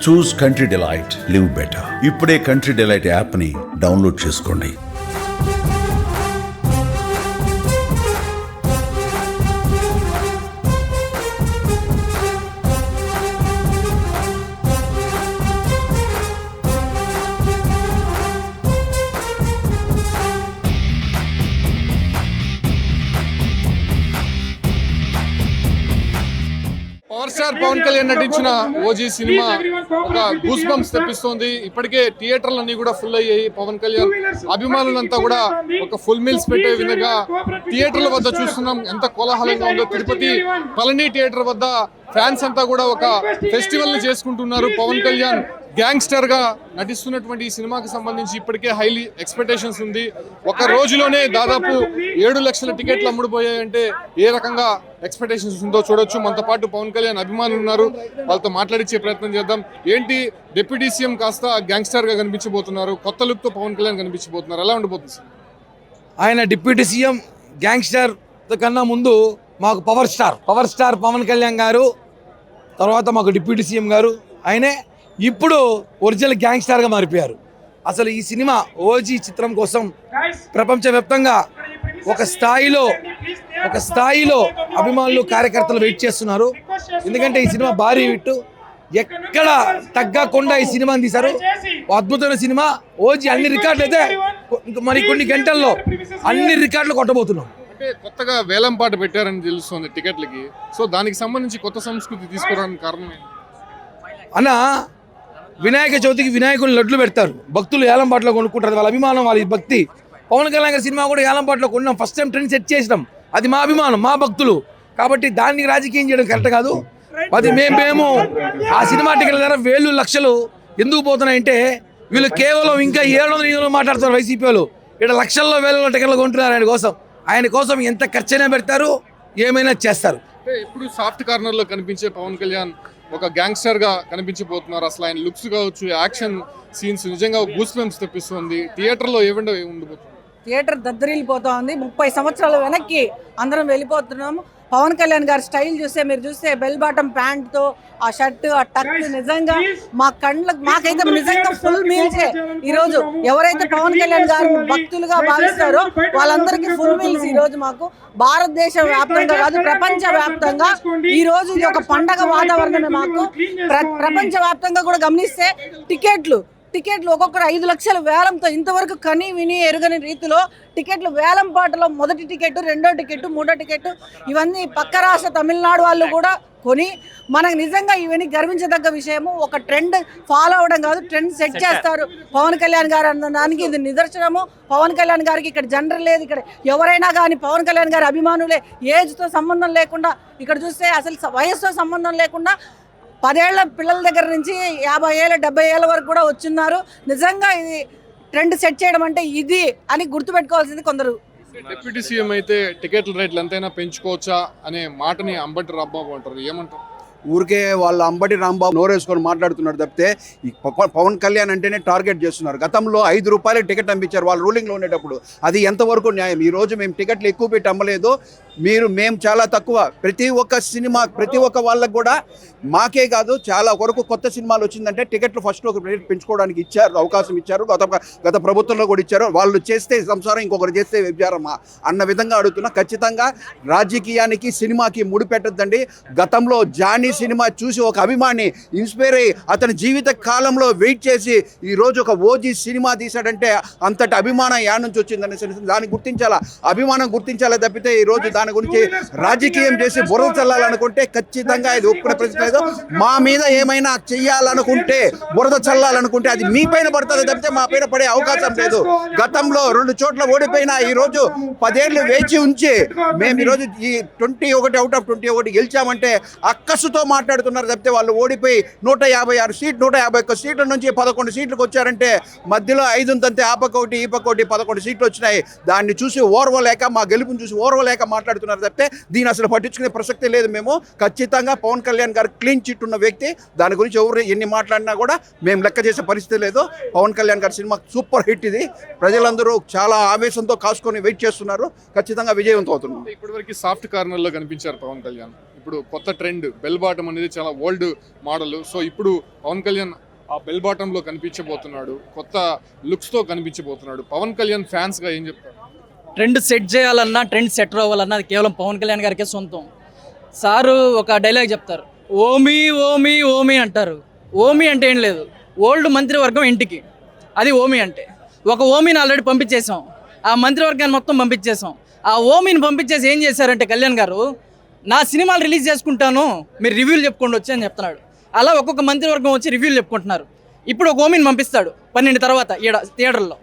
చూస్ country delight, live better. ఇప్పుడే country delight app ని download చేసుకోండి. పవర్ స్టార్ పవన్ కళ్యాణ్ నటించిన ఓజీ సినిమా ఒక గూస్ బంప్స్ తెప్పిస్తోంది. ఇప్పటికే థియేటర్లన్నీ కూడా ఫుల్ అయ్యాయి. పవన్ కళ్యాణ్ అభిమానులంతా కూడా ఒక ఫుల్ మీల్స్ పెట్టే విధంగా థియేటర్ల వద్ద చూస్తున్నాం ఎంత కోలాహలంగా ఉందో. తిరుపతి పళని థియేటర్ వద్ద ఫ్యాన్స్ అంతా కూడా ఒక ఫెస్టివల్ ని చేసుకుంటున్నారు. పవన్ కళ్యాణ్ గ్యాంగ్స్టర్ గా నటిస్తున్నటువంటి ఈ సినిమాకి సంబంధించి ఇప్పటికే హైలీ ఎక్స్పెక్టేషన్స్ ఉంది. ఒక రోజులోనే దాదాపు 7 లక్షల టికెట్లు అమ్ముడుపోయాయంటే ఏ రకంగా ఎక్స్పెక్టేషన్స్ ఉందో చూడొచ్చు. మనతో పాటు పవన్ కళ్యాణ్ అభిమానులు ఉన్నారు, వాళ్ళతో మాట్లాడించే ప్రయత్నం చేద్దాం. ఏంటి డిప్యూటీ సీఎం కాస్త గ్యాంగ్స్టర్ గా కనిపించబోతున్నారు, కొత్త లుక్ తో పవన్ కళ్యాణ్ కనిపించబోతున్నారు, ఎలా ఉండబోతుంది? ఆయన డిప్యూటీ సీఎం గ్యాంగ్స్టర్ కన్నా ముందు మాకు పవర్ స్టార్ పవన్ కళ్యాణ్ గారు, తర్వాత మాకు డిప్యూటీ సీఎం గారు. ఆయనే ఇప్పుడు ఒరిజినల్ గ్యాంగ్స్టర్గా మారిపోయారు. అసలు ఈ సినిమా ఓజీ చిత్రం కోసం ప్రపంచవ్యాప్తంగా ఒక స్థాయిలో అభిమానులు కార్యకర్తలు వెయిట్ చేస్తున్నారు. ఎందుకంటే ఈ సినిమా భారీ హిట్, ఎక్కడ తగ్గకుండా ఈ సినిమాని తీశారు. అద్భుతమైన సినిమా ఓజీ. అన్ని రికార్డులు అయితే మరి కొన్ని గంటల్లో అన్ని రికార్డులు కొట్టబోతున్నాం. అంటే కొత్తగా వేలం పాట పెట్టారని తెలుస్తుంది టికెట్లకి. సో దానికి సంబంధించి కొత్త సంస్కృతి తీసుకురావడానికి కారణం ఏంటి? అన్న, వినాయక చవితికి వినాయకుని లడ్లు పెడతారు, భక్తులు ఏలంపాట్లో కొనుక్కుంటారు. వాళ్ళ అభిమానం, వాళ్ళ భక్తి. పవన్ కళ్యాణ్ గారి సినిమా కూడా ఏలంపాట్లో కొన్నాం, ఫస్ట్ టైం ట్రెండ్ సెట్ చేసినాం. అది మా అభిమానం, మా భక్తులు. కాబట్టి దాన్ని రాజకీయం చేయడం కరెక్ట్ కాదు. అది మేము ఆ సినిమా టికెట్ల ధర 1,000 లక్షలు ఎందుకు పోతున్నాయంటే వీళ్ళు కేవలం ఇంకా 700 మాట్లాడుతున్నారు. వైసీపీ వాళ్ళు ఇక్కడ లక్షల్లో 1,000 టికెట్లు కొంటున్నారు. ఆయన కోసం ఎంత ఖర్చైనా పెడతారు, ఏమైనా చేస్తారు. ఇప్పుడు సాఫ్ట్ కార్నర్ లో కనిపించే పవన్ కళ్యాణ్ ఒక గ్యాంగ్స్టర్ గా కనిపించబోతున్నారు. అసలు ఆయన లుక్స్ కావచ్చు, యాక్షన్ సీన్స్ నిజంగా గూస్ బంప్స్ తెప్పిస్తుంది. థియేటర్ లో ఉండబోతుంది. థియేటర్ దద్దరిల్లిపోతా ఉంది. 30 సంవత్సరాల వెనక్కి అందరం వెళ్ళిపోతున్నాము. పవన్ కళ్యాణ్ గారి స్టైల్ మీరు చూస్తే బెల్ బాటమ్ ప్యాంట్ తో ఆ షర్ట్, ఆ టక్, నిజంగా మాకైతే నిజంగా ఫుల్ మీల్సే. ఈ రోజు ఎవరైతే పవన్ కళ్యాణ్ గారు భక్తులుగా భావిస్తారో వాళ్ళందరికీ ఫుల్ మీల్స్. ఈ రోజు మాకు భారతదేశ వ్యాప్తంగా కాదు, ప్రపంచ వ్యాప్తంగా ఈ రోజు ఇది ఒక పండగ వాతావరణమే. మాకు ప్రపంచ వ్యాప్తంగా కూడా గమనిస్తే టికెట్లు ఒక్కొక్కరు 5 లక్షల వేలంతో ఇంతవరకు కని విని ఎరుగని రీతిలో టికెట్లు వేలం పాటలో మొదటి టికెట్, రెండో టికెట్, మూడో టికెట్ ఇవన్నీ పక్క రాష్ట్ర తమిళనాడు వాళ్ళు కూడా కొని మనకు నిజంగా ఇవన్నీ గర్వించదగ్గ విషయము. ఒక ట్రెండ్ ఫాలో అవడం కాదు, ట్రెండ్ సెట్ చేస్తారు పవన్ కళ్యాణ్ గారు అన్నదానికి ఇది నిదర్శనము. పవన్ కళ్యాణ్ గారికి ఇక్కడ జనరల్ లేదు, ఇక్కడ ఎవరైనా కానీ పవన్ కళ్యాణ్ గారి అభిమానులే. ఏజ్తో సంబంధం లేకుండా, ఇక్కడ చూస్తే అసలు వయసుతో సంబంధం లేకుండా 10 ఏళ్ల పిల్లల దగ్గర నుంచి 50 ఏళ్ళ 70 ఏళ్ళ వరకు కూడా వచ్చున్నారు. నిజంగా ఇది ట్రెండ్ సెట్ చేయడం అంటే ఇది అని గుర్తుపెట్టుకోవాల్సింది కొందరు. డిప్యూటీ సీఎం అయితే టికెట్ల రేట్లు ఎంతైనా పెంచుకోవచ్చా అనే మాటని అంబటి రాంబాబు అంటారు, ఏమంటారు? ఊరికే వాళ్ళ అంబటి రాంబాబు నోరేసుకొని మాట్లాడుతున్నారు తప్పితే ఈ పవన్ కళ్యాణ్ అంటేనే టార్గెట్ చేస్తున్నారు. గతంలో 5 రూపాయలకి టికెట్ అమ్మించారు వాళ్ళు రూలింగ్లో ఉండేటప్పుడు. అది ఎంతవరకు న్యాయం? ఈరోజు మేము టికెట్లు ఎక్కువ పెట్టి అమ్మలేదు, మేము చాలా తక్కువ. ప్రతి ఒక్క సినిమా, ప్రతి ఒక్క వాళ్ళకు కూడా, మాకే కాదు చాలా వరకు కొత్త సినిమాలు వచ్చిందంటే టికెట్లు ఫస్ట్ ఒక రేట్ పెంచుకోవడానికి ఇచ్చారు, అవకాశం ఇచ్చారు. గత ప్రభుత్వంలో కూడా ఇచ్చారు. వాళ్ళు చేస్తే సంసారం, ఇంకొకరు చేస్తే వ్యభిచారమా అన్న విధంగా అడుగుతున్నా. ఖచ్చితంగా రాజకీయానికి సినిమాకి ముడిపెట్టద్దండి. గతంలో జానీ సినిమా చూసి ఒక అభిమాని ఇన్స్పైర్ అయ్యి అతని జీవిత కాలంలో వెయిట్ చేసి ఈరోజు ఒక ఓజీ సినిమా తీశాడంటే అంతటి అభిమానం యా నుంచి వచ్చిందని దాన్ని గుర్తించాలా, అభిమానం గుర్తించాలా తప్పితే ఈరోజు దాని గురించి రాజకీయం చేసి బురద చల్లాలనుకుంటే ఖచ్చితంగా ఇది ఒప్పుకునే ప్రశ్న లేదు. మా మీద ఏమైనా చెయ్యాలనుకుంటే, బురద చల్లాలనుకుంటే అది మీ పైన పడుతుంది తప్పితే మా పైన పడే అవకాశం లేదు. గతంలో 2 చోట్ల ఓడిపోయినా ఈరోజు 10 ఏళ్ళు వేచి ఉంచి మేము ఈరోజు ఈ 21 అవుట్ ఆఫ్ 21 గెలిచామంటే అక్కసుతో మాట్లాడుతున్నారు తప్పితే వాళ్ళు ఓడిపోయి 156 సీట్లు, 151 సీట్ల నుంచి 11 సీట్లకు వచ్చారంటే మధ్యలో 5 తంతే ఆ పక్క ఒకటి ఈ పక్క ఒకటి 11 సీట్లు వచ్చినాయి. దాన్ని చూసి ఓర్వలేక, మా గెలుపుని చూసి ఓర్వలేక మాట్లాడుతున్నారు తప్పితే దీన్ని అసలు పట్టించుకునే ప్రసక్తే లేదు. మేము ఖచ్చితంగా పవన్ కళ్యాణ్ గారు క్లీన్ చిట్ ఉన్న వ్యక్తి, దాని గురించి ఎవరు ఎన్ని మాట్లాడినా కూడా మేము లెక్క చేసే పరిస్థితి లేదు. పవన్ కళ్యాణ్ గారి సినిమా సూపర్ హిట్. ఇది ప్రజలందరూ చాలా ఆవేశంతో కాసుకొని వెయిట్ చేస్తున్నారు. ఖచ్చితంగా విజయవంతం అవుతున్నారు. ఇప్పటివరకు సాఫ్ట్ కార్నర్ లో కనిపించారు పవన్ కళ్యాణ్. ఇప్పుడు కొత్త ట్రెండ్ బెల్ బాటం అనేది చాలా ఓల్డ్ మోడల్. సో ఇప్పుడు పవన్ కళ్యాణ్ ఆ బెల్ బాటంలో కనిపించబోతున్నాడు, కొత్త లుక్స్తో కనిపించబోతున్నాడు. పవన్ కళ్యాణ్ ఫ్యాన్స్గా ఏం చెప్తారు? ట్రెండ్ సెట్ చేయాలన్నా, ట్రెండ్ సెట్ అవ్వాలన్నా అది కేవలం పవన్ కళ్యాణ్ గారికే సొంతం. సారు ఒక డైలాగ్ చెప్తారు, ఓమి ఓమి ఓమి అంటారు. ఓమి అంటే ఏం లేదు, ఓల్డ్ మంత్రివర్గం ఇంటికి, అది ఓమి అంటే. ఒక ఓమిని ఆల్రెడీ పంపించేసాం, ఆ మంత్రివర్గాన్ని మొత్తం పంపించేసాం. ఆ ఓమిని పంపించేసి ఏం చేశారంటే కళ్యాణ్ గారు, నా సినిమాలు రిలీజ్ చేసుకుంటాను, మీరు రివ్యూలు చెప్పుకోండి వచ్చి అని చెప్తున్నాడు. అలా ఒక్కొక్క మంత్రివర్గం వచ్చి రివ్యూలు చెప్పుకుంటున్నారు. ఇప్పుడు ఒక ఓమిని పంపిస్తాడు 12 తర్వాత థియేటర్లో.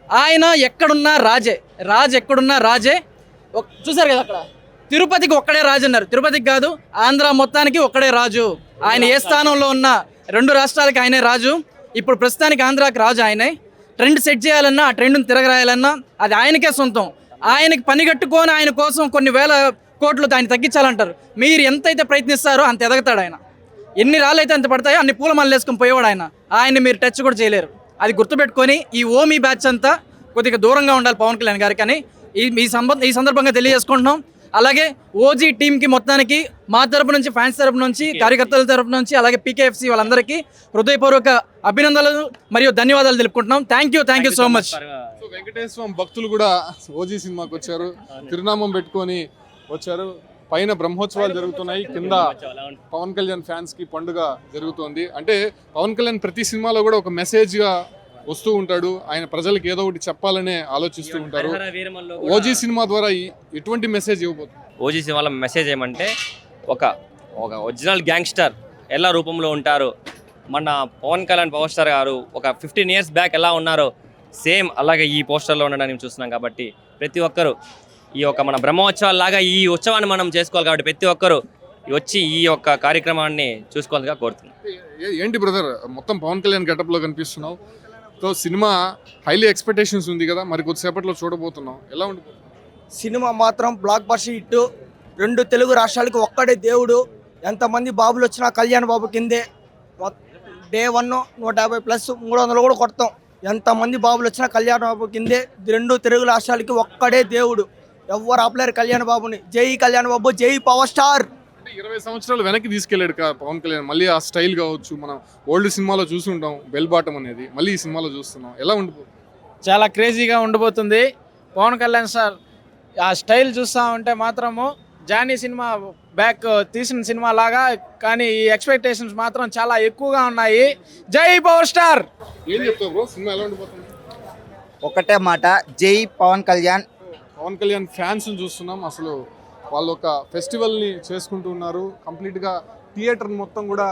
ఆయన ఎక్కడున్నా రాజే, రాజు ఎక్కడున్నా రాజే. చూసారు కదా అక్కడ తిరుపతికి ఒక్కడే రాజు అన్నారు, తిరుపతికి కాదు ఆంధ్ర మొత్తానికి ఒక్కడే రాజు. ఆయన ఏ స్థానంలో ఉన్నా 2 రాష్ట్రాలకి ఆయనే రాజు. ఇప్పుడు ప్రస్తుతానికి ఆంధ్రాకి రాజు ఆయనే. ట్రెండ్ సెట్ చేయాలన్నా, ఆ ట్రెండ్ని తిరగరాయాలన్నా అది ఆయనకే సొంతం. ఆయనకి పని కట్టుకొని ఆయన కోసం కొన్ని వేల కోట్లు ఆయన తగ్గించాలంటారు. మీరు ఎంతైతే ప్రయత్నిస్తారో అంత ఎదగతాడు ఆయన. ఎన్ని రాళ్ళు అయితే అంత పడతాయో అన్ని పూలమాలలు వేసుకొని పోయేవాడు ఆయన. ఆయన్ని మీరు టచ్ కూడా చేయలేరు. అది గుర్తుపెట్టుకొని ఈ ఓమీ బ్యాచ్ అంతా కొద్దిగా దూరంగా ఉండాలి పవన్ కళ్యాణ్ గారికి అని ఈ సందర్భంగా తెలియజేసుకుంటున్నాం. అలాగే ఓజీ టీంకి మొత్తానికి మా తరపు నుంచి, ఫ్యాన్స్ తరపు నుంచి, కార్యకర్తల తరపు నుంచి, అలాగే పీకేఎఫ్సి వాళ్ళందరికీ హృదయపూర్వక అభినందనలు మరియు ధన్యవాదాలు తెలుపుకుంటున్నాం. Thank you so much. So Venkateswara భక్తులు కూడా ఓజీ సినిమాకి వచ్చారు, తిరునామం పెట్టుకొని వచ్చారు. పైన బ్రహ్మోత్సవాలు జరుగుతున్నాయి, కింద పవన్ కళ్యాణ్ ఫ్యాన్స్ కి పండుగ జరుగుతోంది. అంటే పవన్ కళ్యాణ్ ప్రతి సినిమాలో కూడా ఒక మెసేజ్ గా వస్తూ ఉంటాడు. ఆయన ప్రజలకు ఏదో ఒకటి చెప్పాలనే ఆలోచిస్తూ ఉంటారు. ఓజీ సినిమా ద్వారా ఎటువంటి మెసేజ్ ఇవ్వబోతుంది? ఓజీ సినిమాలో మెసేజ్ ఏమంటే ఒక ఒరిజినల్ గ్యాంగ్స్టర్ ఎలా రూపంలో ఉంటారు, మన పవన్ కళ్యాణ్ పవర్ స్టార్ గారు ఒక 15 years బ్యాక్ ఎలా ఉన్నారో సేమ్ అలాగే ఈ పోస్టర్లో ఉండడానికి చూస్తున్నాం. కాబట్టి ప్రతి ఒక్కరు ఈ యొక్క మన బ్రహ్మోత్సవాల లాగా ఈ ఉత్సవాన్ని మనం చేసుకోవాలి. కాబట్టి ప్రతి ఒక్కరు వచ్చి ఈ యొక్క కార్యక్రమాన్ని చూసుకోవాలిగా కోరుతున్నాం. ఏంటి బ్రదర్, మొత్తం పవన్ కళ్యాణ్ గెటప్లో కనిపిస్తున్నావు. సో సినిమా హైలీ ఎక్స్పెక్టేషన్స్ ఉంది కదా, మరి కొద్దిసేపట్లో చూడబోతున్నాం. ఎలా ఉంటుంది సినిమా? మాత్రం బ్లాక్ బస్టర్ హిట్. 2 తెలుగు రాష్ట్రాలకి ఒక్కడే దేవుడు. ఎంతమంది బాబులు వచ్చినా కళ్యాణ్ బాబు కిందే. డే 1 150+ 300 కూడా కొడతాం. ఎంతమంది బాబులు వచ్చినా కళ్యాణ్ బాబు కిందే. 2 తెలుగు రాష్ట్రాలకి ఒక్కడే దేవుడు, ఎవ్వరు ఆపలేరు కళ్యాణ్ బాబుని. జై కళ్యాణ్ బాబు, జై పవర్ స్టార్. 20 సంవత్సరాలు వెనక్కి తీసుకెళ్ళాడు పవన్ కళ్యాణ్. మళ్ళీ ఆ స్టైల్ కావచ్చు, మనం ఓల్డ్ సినిమాలో చూసి ఉంటాం బెల్ బాటం అనేది, మళ్ళీ ఈ సినిమాలో చూస్తున్నాం. ఎలా ఉండిపోతుంది? చాలా క్రేజీగా ఉండబోతుంది. పవన్ కళ్యాణ్ సార్ ఆ స్టైల్ చూస్తూ ఉంటే మాత్రము జానీ సినిమా బ్యాక్ తీసిన సినిమా లాగా, కానీ ఈ ఎక్స్పెక్టేషన్స్ మాత్రం చాలా ఎక్కువగా ఉన్నాయి. జై పవర్ స్టార్. ఏం చెప్తావు బ్రో, సినిమా ఎలా ఉండిపోతుంది? ఒకటే మాట, జై పవన్ కళ్యాణ్. పవన్ కళ్యాణ్ ఫ్యాన్స్ చూస్తున్నాం. అసలు వాళ్ళు ఒక ఫెస్టివల్ని చేసుకుంటూ ఉన్నారు. కంప్లీట్గా థియేటర్ మొత్తం కూడా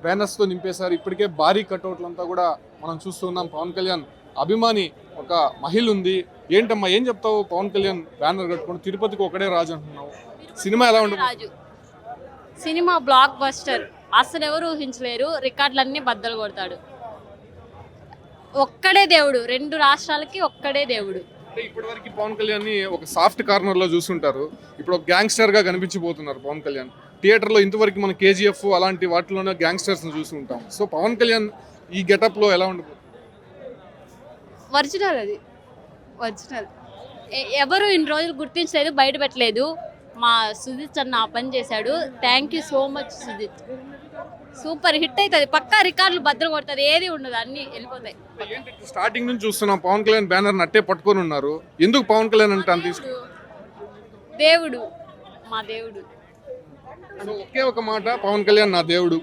బ్యానర్స్తో నింపేశారు. ఇప్పటికే భారీ కట్అవుట్లంతా కూడా మనం చూస్తున్నాం. పవన్ కళ్యాణ్ అభిమాని ఒక మహిళ ఉంది. ఏంటమ్మా ఏం చెప్తావు? పవన్ కళ్యాణ్ బ్యానర్ కట్టుకుని తిరుపతికి ఒకడే రాజు అంటున్నావు. సినిమా ఎలా ఉంటుంది? సినిమా బ్లాక్ బస్టర్, అసలు ఎవరు ఊహించలేరు. రికార్డులన్నీ బద్దలు కొడతాడు. ఒక్కడే దేవుడు, 2 రాష్ట్రాలకి ఒక్కడే దేవుడు. అంటే ఇప్పటివరకు పవన్ కళ్యాణ్ ని ఒక సాఫ్ట్ కార్నర్ లో చూస్తుంటారు, ఇప్పుడు ఒక గ్యాంగ్స్టర్ గా కనిపించబోతున్నారు పవన్ కళ్యాణ్. థియేటర్ లో ఇంతవరకు మన కేజీఎఫ్ అలాంటి వాటిలోనే గ్యాంగ్స్టర్స్ ని చూసి ఉంటాం. సో పవన్ కళ్యాణ్ ఈ గెటప్ లో ఎలా ఉండబోతుంది? ఒరిజినల్, అది ఒరిజినల్. ఎవరు ఇన్ని రోజులు గుర్తించలేదు, బయట పెట్టలేదు. మా సుజిత్ అన్న ఆ పని చేశాడు. Thank you so much Sujith. Super hit అవుతుంది, పక్కా రికార్డులు బద్దలు కొడుతుంది, ఏది ఉండదు, అన్ని వెళ్ళిపోతాయి. స్టార్టింగ్ నుంచి చూస్తున్నాం పవన్ కళ్యాణ్ బ్యానర్ నట్టే పట్టుకొని ఉన్నారు. ఎందుకు పవన్ కళ్యాణ్ అంటే అంత ఇష్టం? దేవుడు, మా దేవుడు. ఒకే ఒక మాట, పవన్ కళ్యాణ్ నా దేవుడు.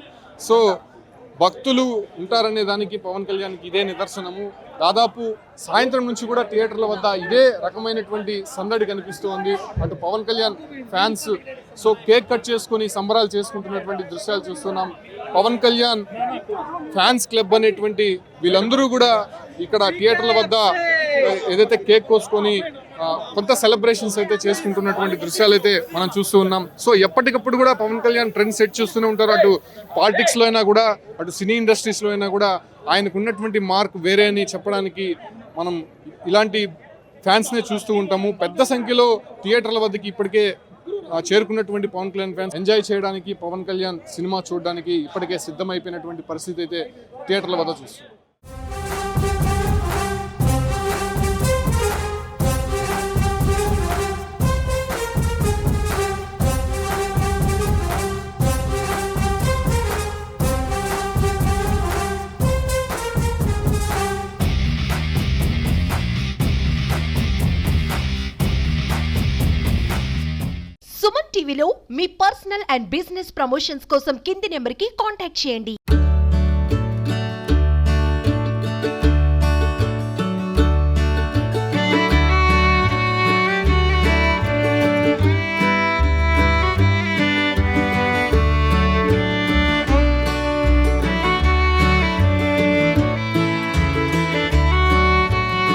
సో భక్తులు ఉంటారనే దానికి పవన్ కళ్యాణ్కి ఇదే నిదర్శనము. దాదాపు సాయంత్రం నుంచి కూడా థియేటర్ల వద్ద ఇదే రకమైనటువంటి సందడి కనిపిస్తోంది. అటు Pawan Kalyan fans so cake cut చేసుకొని సంబరాలు చేసుకుంటున్నటువంటి దృశ్యాలు చూస్తున్నాం. పవన్ కళ్యాణ్ ఫ్యాన్స్ క్లబ్ అనేటువంటి వీళ్ళందరూ కూడా ఇక్కడ థియేటర్ల వద్ద ఏదైతే కేక్ కోసుకొని కొంత సెలబ్రేషన్స్ అయితే చేసుకుంటున్నటువంటి దృశ్యాలు అయితే మనం చూస్తూ ఉన్నాం. సో ఎప్పటికప్పుడు కూడా పవన్ కళ్యాణ్ ట్రెండ్ సెట్ చేస్తూనే ఉంటారు. అటు పాలిటిక్స్లో అయినా కూడా, అటు సినీ ఇండస్ట్రీస్లో అయినా కూడా ఆయనకు ఉన్నటువంటి మార్క్ వేరే అని చెప్పడానికి మనం ఇలాంటి ఫ్యాన్స్నే చూస్తూ ఉంటాము. పెద్ద సంఖ్యలో థియేటర్ల వద్దకి ఇప్పటికే చేరుకున్నటువంటి పవన్ కళ్యాణ్ ఫ్యాన్స్ ఎంజాయ్ చేయడానికి, పవన్ కళ్యాణ్ సినిమా చూడడానికి ఇప్పటికే సిద్ధమైపోయినటువంటి పరిస్థితి అయితే థియేటర్ల వద్ద చూస్తున్నాం. టీవీలో మీ పర్సనల్ అండ్ బిజినెస్ ప్రమోషన్స్ కోసం కింది నెంబర్కి కాంటాక్ట్ చేయండి.